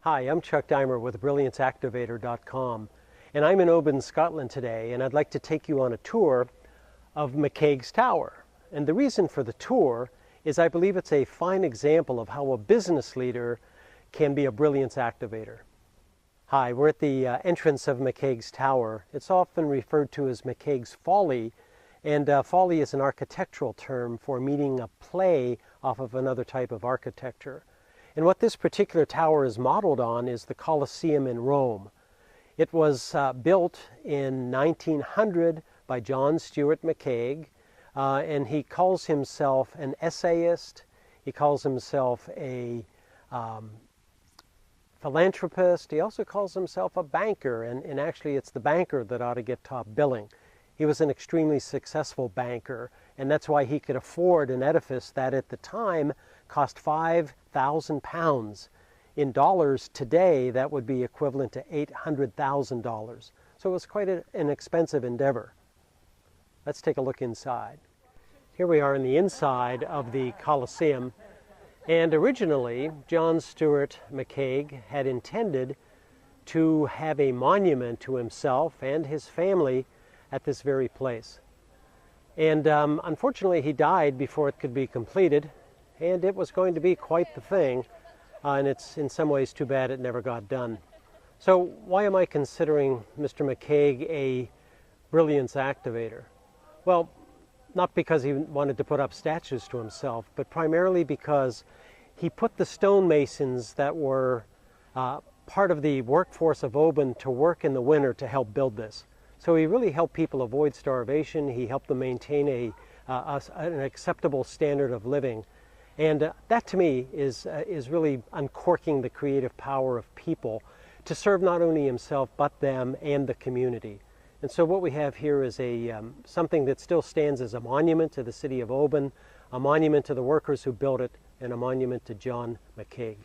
Hi, I'm Chuck Dymer with BrillianceActivator.com, and I'm in Oban, Scotland today, and I'd like to take you on a tour of McCaig's Tower. And the reason for the tour is I believe it's a fine example of how a business leader can be a brilliance activator. Hi, we're at the entrance of McCaig's Tower. It's often referred to as McCaig's Folly, and folly is an architectural term for meaning a play off of another type of architecture. And what this particular tower is modeled on is the Colosseum in Rome. It was built in 1900 by John Stuart McCaig, and he calls himself an essayist. He calls himself a philanthropist. He also calls himself a banker, and actually it's the banker that ought to get top billing. He was an extremely successful banker, and that's why he could afford an edifice that at the time cost £5,000. In dollars today, that would be equivalent to $800,000. So it was quite an expensive endeavor. Let's take a look inside. Here we are in the inside of the Colosseum, and originally John Stuart McCaig had intended to have a monument to himself and his family at this very place. And unfortunately he died before it could be completed, and it was going to be quite the thing, and it's in some ways too bad it never got done. So why am I considering Mr. McCaig a brilliance activator? Well, not because he wanted to put up statues to himself, but primarily because he put the stonemasons that were part of the workforce of Oban to work in the winter to help build this. So he really helped people avoid starvation. He helped them maintain an acceptable standard of living. And that to me is really uncorking the creative power of people to serve not only himself but them and the community. And so what we have here is something that still stands as a monument to the city of Oban, a monument to the workers who built it, and a monument to John McCaig.